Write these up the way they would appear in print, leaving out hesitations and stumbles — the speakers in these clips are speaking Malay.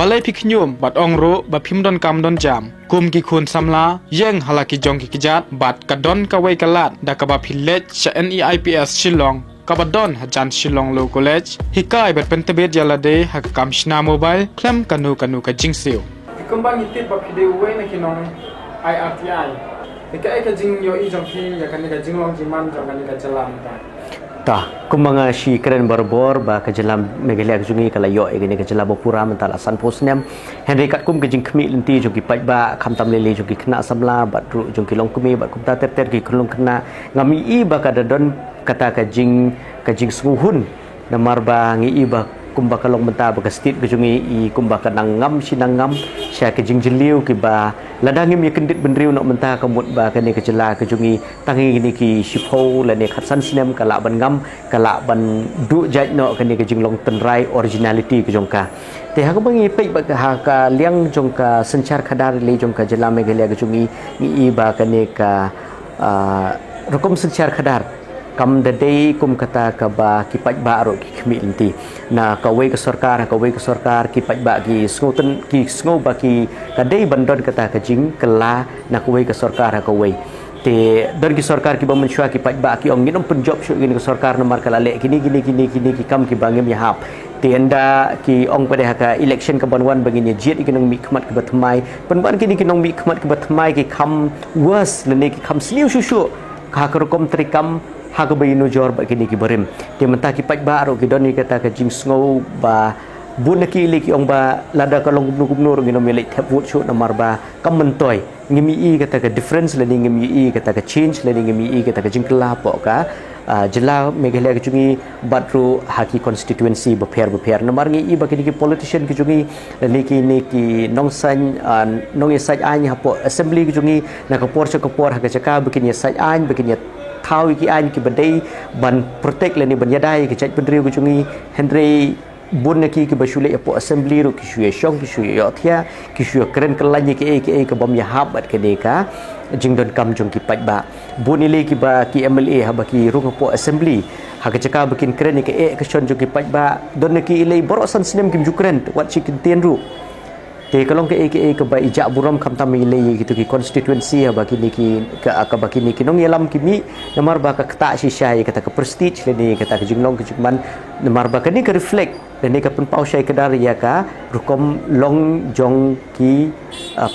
balai phiknyum bat ongro ba phimdon kamdon jam kum ki khun samla yeng halaki jong ki kijat bat kadon kawai kalat da ka ba phillet cha NEIPS Shillong kabadon hajan Shillong Law College hikai bat pentebet jalade hakam shna mobile klam kanu ka jingsiu ikumbang itip ba phide we na kinong IRTI ikai ka jing yo I jong ki ya kan ka jinglong jiman jong kan ka jalan ta kumanga shi keren barbor ba ka jalam megalia jungi kala yo egene ka jalabo pura mentala san posnem Henry kat kum ke jing khmi lenti jogi pai ba kham tam lele jogi kena samla bat ru jogi long kumi bat kum ta ter ki kulung kena ngami I ba ka dadon kata ka jing sunghun namar ba ngi I ba kumba kalong menta ba kastit ke jungi I kumba ka nangam sinangam sya ke jing jeliu ki ba ladangim ye kendit benriu nak menta kamut ba ka ne ke jela ke jungi tangi ni ki shipho la ne khat san snem kala ban ngam kala ban du jaj no ka ne ke jing long tenrai originality ke jongka te ha ko bangi pe ba ha ka liang jongka senchar khadar le jongka jela me gelia ke jungi ni I ba ka ne ka rokom senchar khadar kam da dei kum kata ka ba ki paj ba ro ki khmi lenti na ka wei ka sarkar ki paj ba ki sngoten ki sngo ba ki ka dei bandon kata ka jing kala na ka wei ka sarkar ka wei te don ki sarkar ki ba mensyua ki paj ba ki ong nginom penjob syuk gini ka sarkar nomor kala le kini ki kam ki bangem ya hap te anda ki ong pada ka election ka banwan begini jet ikinong mi khmat ki batmai penban kini kinong mi khmat ki batmai ki kham was lene ki kham sliu shushu ka rokom trikam haga bayinu jor ba kini ki berim dia mentah ki paj ba ro ki doni kata ka jing sngo ba bun ki li ki ong ba lada ka long gubnur ngino milik thep wut chu namar ba kam mentoi ngimi I kata ka difference le ngimi I kata ka change le ngimi I kata ka jing kala po ka jela megalia ki jungi batru haki constituency beper namar ngi I ba kini ki politician ki jungi le ki nong san nong yesaj any hapo assembly ki jungi na ka por ha ka chaka bikin yesaj any bikin thau ki an ki badai ban protect le ni ban yadai ki chaj pendriu ki jungi Henry bun ki basule apo assembly ru ki shue shong ki shue yothia ki shue keren kelanya ki ka bom ya habat ke deka jingdon kam jong ki paj ba bun ile ki ba ki MLA ha ba ki rung apo assembly ha ka chaka bikin keren ki ka shon jong ki paj ba don ki ile borosan sinem kim jukren wat chikin ten ru te kalong ke ba ijak buram kam tam ile gitu ki constituency ba kini ki ka ba kini ki nong yalam kimi namar ba ka kata shisha kata ka prestige le ni kata ka jinglong ki jukman namar ba kini ka reflect le ni ka pun pau syai kedar ya ka rukom long jong ki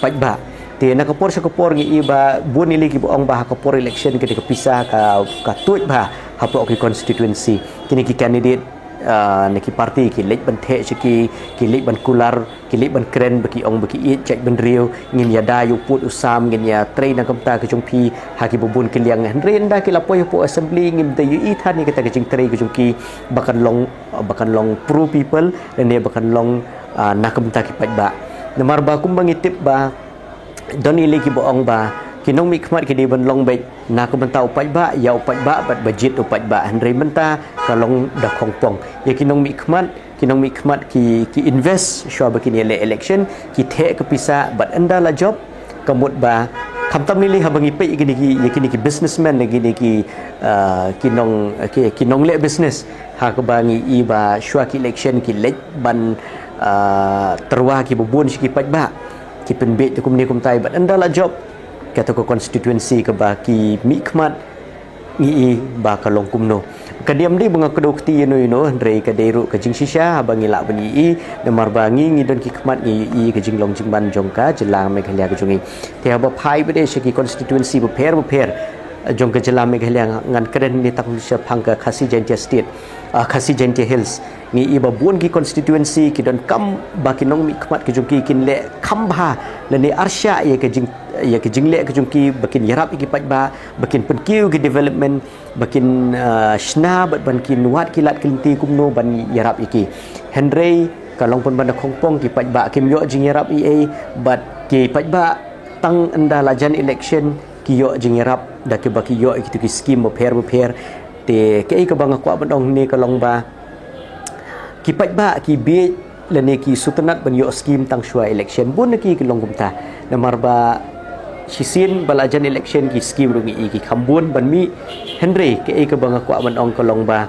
paj ba te na ka por sa ka por ngi ba bun ile ki ong ba ka por election ke ka pisah ka tuj ba ha pro ki constituency kini ki candidate neki parti ki lek ban the ki lek ban kular ki lek ban kren baki ong baki I cek ban riu ngin ya da yu put usam ngin ya train na kamta ke jongpi haki bubun ki liang ren da ki lapoy po assembly ngin da yu I than ni kata ke jing train ke jongki bakan long pro people dan ne bakan long na kamta ki paj ba namar ba kumbang itip ba don ile ki boong ba kinong mi khmat ki di ban long bai na ko banta upaj ba ya upaj ba bat budget upaj ba Henry menta kalong da khongpong ya kinong mi khmat ki invest shwa ba kini election ki the ke pisa bat anda la job kamut ba kham tam ni ha bangi pe kini ki businessman gini ki kinong le business ha ko bangi I ba shwa ki election ki lek ban terwa ki bubun ki paj ba ki penbet kum ni kum tai bat anda la job kata ko constituency ke baki mikmat ngi ba kalong kumno kadiam di bunga kedokti no Andre ka deru ka jing shisha bangi la bani namar bangi ngi don ki khmat ngi ka jing long jing ban jongka jelang me khalia ka jungi te ba phai bede shiki constituency bu pher jong ka jelang me khalia ngan kren ni tak sha phangka khasi jentia state khasi jentia hills ngi iba bun ki constituency ki don kam baki nong mi khmat ki jongki kin le khamba le ni arsha ye ka jing le ka jongki bakin yarap ki paj ba bakin penkiu ki development bakin shna ban kin wat ki lat kinti kumno ban yarap iki Henry kalong pun banda khongpong ki paj ba kim yo jing yarap bat ki paj ba tang anda lajan election ki yo jing yarap da ki baki yo ki ki scheme pher te ke ka bang ko bandong ni kalong ba ki paj ba ki be lene ki sutanat ban yo scheme tang shwa election bun ki long gumta namar ba sisin balajan election ki scheme rungi ki khambun ban mi Henry ke ka bang ko bandong kalong ba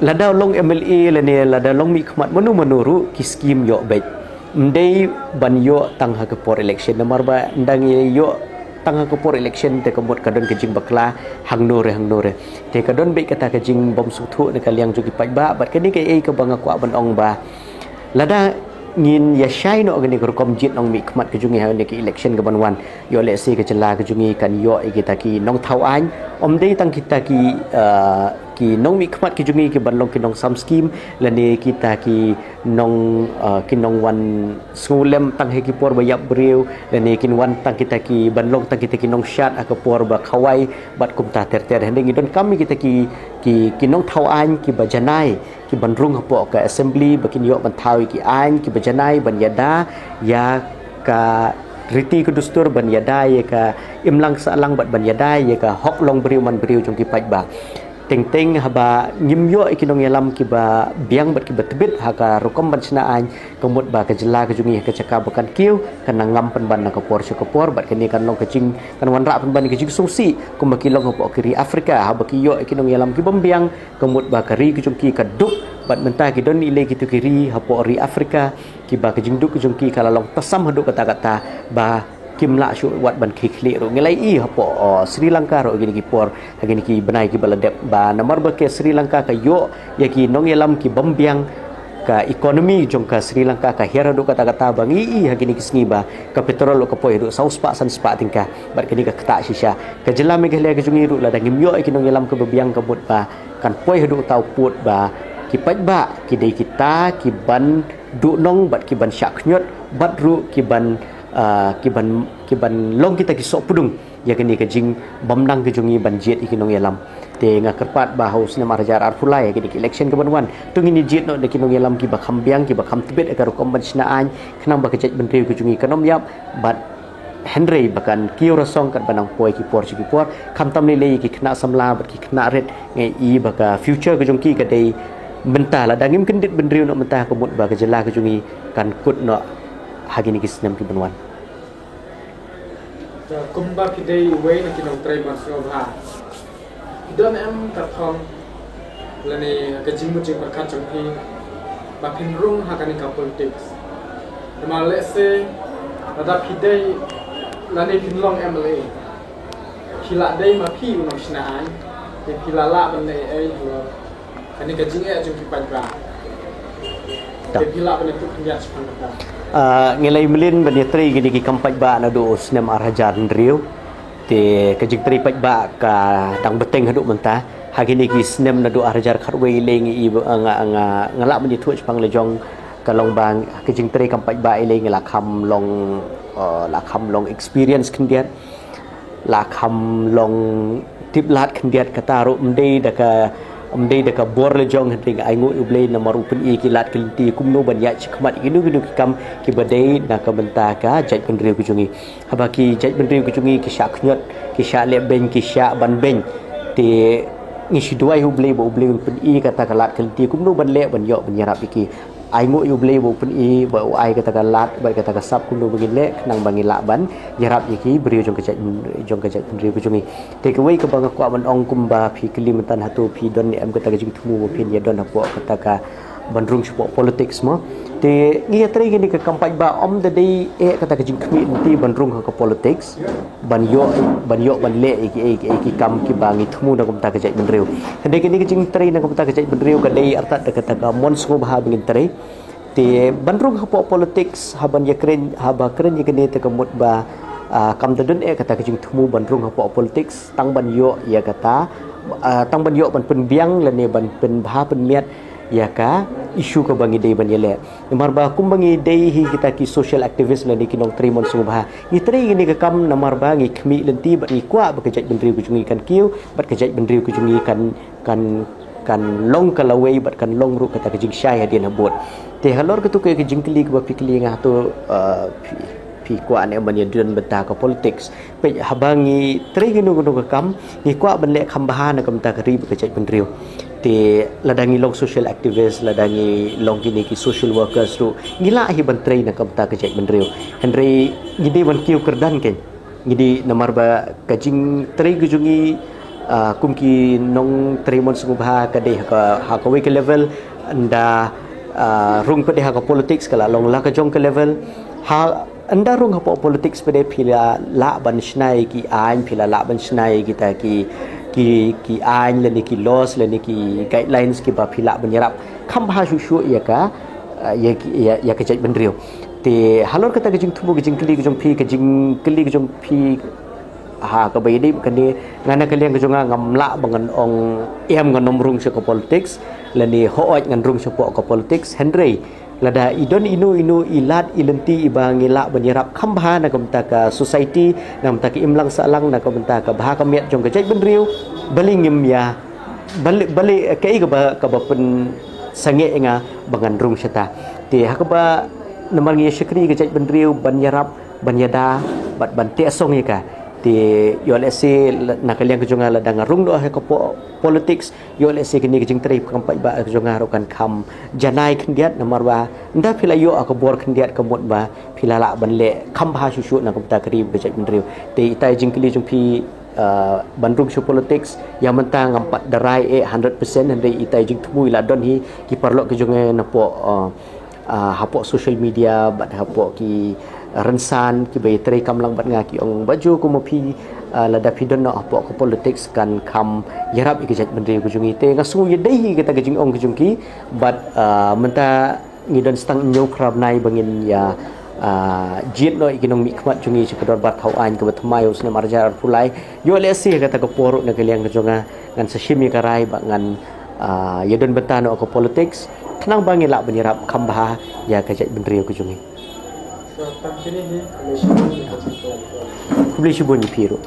lada long MLA lani lada long mi khmat manu manuru ki scheme yo bet mdei ban yo tang ha ke por election nomor ba ndang yo tang ha ke por election te kemut kadon ke jing bakla hangnore te kadon be kata ke jing bom suthu ne kaliang juki pai ba bat ke ni ke ei ke banga kwa ban ong ba lada ngin ya shai no gani ko kom jit nong mi khmat ke jungi ha ne ki election ke ban wan yo le se ke jela ke jungi kan yo e kita ki nong thau an om dei tang kita ki nong mi khmat ki jungi ki ban long ki nong sam scheme lani kita ki nong wan sngulem tang he ki por ba yap breu lani kin wan tang kita ki ban long tang kita ki nong shat ak por ba khawai bat kum ta ter hende ngi don kam kita ki nong thau an ki ba janai ki ban rung hapo ka assembly bakin yo ban thau ki an ki ba janai ban yada ya ka riti ke dustur ban yada ya ka imlang salang bat ban yada ya ka hok long breu man breu jong ki pai ba teng haba nyimyo ikinong yalam kiba biang bat kiba tebit haka rukom ban sinaan kemut ba kejela kejungi ke cakap bukan kiu kana ngam penban na kapor syakapor bat kini kan long kecing kan wan rak penban kecing sungsi kumbaki long ko kiri Afrika haba kiyo ikinong yalam kiba biang kemut ba kari kejungki kaduk bat mentah kidon ile kitu kiri hapo ri Afrika kiba kejing duk kejungki kala long tasam haduk kata-kata ba kimla syu wat ban kikli ro ngelai i hapo Sri Lanka ro gini ki por gini ki benai ki baladep ba nomor ba ke Sri Lanka ka yo ya ki nong yelam ki bombiang ka ekonomi jong ka Sri Lanka ka hera do kata-kata bangi i gini ki sngi ba ka petrol ka poi do saus pa san spa tingka bat gini ka kata shisha ka jela me gele ka jungi ru la da ngim yo ki nong yelam ka bebiang ka bot ba kan poi do tau put ba ki pat ba ki dei kita ki ban du nong bat ki ban syak nyot bat ru ki ban kiban long kita kisok pudung ya kini kejing bamnang kejungi banjit ikinong yalam te nga kerpat bahus na marajar arfulai ya kini election ke banwan tung ini jit no de kinong yalam ki bakham biang ki bakham tibet agar kom bansinaan kenang bakajat bentri kejungi kanom yap bat Henry bahkan kiu rasong kat banang poi ki por kam tam le ki kena samla bat ki kena red ngai i baka future kejungki kadai mentah la dangim kendit bendri no mentah kemut ba kejela kejungi kan kut no hagini kisnam ki banwan kumba kidei way na kinong try masyo ba don em katong lani kajing mujing berkat jonghi ba pinrung hakani ka politics ma lese ada kidei lani pinlong MLA kila dei ma pi unong sinaan te pilala ban ai kani kajing e jonghi pa ba te pila ban tu knya sepang ba ngilai melin banitri gini ki kampai ba na do snem arhajar ndriu te kajing tri pai ba ka dang beteng haduk mentah hagini ki snem na do arhajar khatwe leng i ngala mani thu chpang le jong kalong bang kajing tri kampai ba ile ngala kham long experience kendiat la kham long tiplat kendiat kata ro mdei daka bor le jong hending aingu ublei na maru pen i kilat kelinti kumno banyak chikmat inu kam ki badai na ka benta ka jaj pendriu kujungi habaki jaj pendriu kujungi ki syak nyot ki syak le ben ki syak ban ben te ngisi duai ublei bo ublei pen i kata kalat kelinti kumno ban le ban yo ban yarap iki aingu ublei bo pen i bo ai kata kalat ba kata kasap kumno bangin le nang bangila ban yarap iki beriu jong kejaj pendriu kujungi te ke wei ke bang ko ban ong kumba phi kilimantan hatu phi don ni am kata kejing thumu phi ya don hapo kata ka bandrung sport politics mo te ngia tri gini ke kampai ba om the day e kata kejing khmi nanti bandrung ka politics ban yo ban le iki kam ki bangi thumu na kumta kejaj bandriu hande kini kejing tri na kumta kejaj bandriu ka dei artat kata ka mon sku bah bingin tri te bandrung hapo politics haban ya kren haba kren ya kini te kemut ba kam tadun e kata kejing thumu bandrung hapo politics tang ban yo ya kata tang ban yo ban pen biang lane ban pen bah pen miat ya ka isu ka bangi dei ban yele namar ba kum bangi dei hi kita ki social activist lani kinong trimon subha ni tri ni ka kam namar ba ngi khmi lenti ba ni kwa ba kejaj bendri ku jungi kan kiu bat kejaj bendri ku jungi kan long kalawei bat kan long ru kata kejing syai hadian abot te halor ketu ke kejing kli ka ba pikli ngah tu pi kwa ne ban yadun beta ka politics pe habangi tri ginu ka kam ni kwa ban le kham bahana kam ta kari ba kejaj bendri te ladangi long social activist ladangi long gini ki social workers tu gila hi bantrai na kamta kejai bendriu henry gidi ban kiu kerdan ken gidi namar ba kajing trai kujungi kumki nong trimon sungubha ka de ha ka we ke level anda rung pe de ha ka politics kala long la ka jong ke level ha anda rung ha politics pe de phila la ban snai ki ain phila la ban snai kita ki ain le ni ki laws le ni ki guidelines ki ba phila ban yarap kham bha shu ya ka ya ka jai ban riu te halor kata ke jing thubu ke jing kli ke jong phi ke jing kli ke jong phi ha ka bai di kan ni ngana ke liang ke jonga ngamla bangan ong em ngan nomrung se ko politics la ni hooj ngan rung se po ko politics henry lada idon inu ilat ilenti ibangi la banyarap khambha na kamta ka society nam ta ki imlang salang na kamta ka bha ka met jong ke jai ban riu balingim ya balik ke ka ba pen sange nga bangan rung seta te hakaba namal ngi shikri ke jai ban riu banyarap banyada bat ban te song ka ti yo lesi nak liang ke jonga la dang rung do ha ko politics yo lesi ke ni ke jing tri kampai ba ke jonga ro kan kham janai khndiat namar ba nda phila yo ak bor khndiat ka mot ba phila la ban le kham bha shu shu na kam ta kri be jai ban riu ti tai jing kli jong phi bandung shu politics yang mentang empat darai 100% ndai itai jing tmui la don hi ki parlo ke jonga na po hapok social media bat hapok ki rensan ki bai trai kam lang bat nga ki ong baju ko mopi lada pidon no hapok ko politics kan kam yarap ikijat menteri ko jungi te ngasu ye dei kita ke jing ong ke jungki bat menta ngidon stang nyu krab nai bangin ya jit no ikinong mikmat jungi sekedar bat hau ain ke batmai usne marjar pulai yo lesi kata ko poruk na kaliang ke jonga ngan sashimi karai ba ngan yedon betano ko politics kenang bangin lak menyerap kambah ya kajat bendri ko jungi. Kubli shibun piru.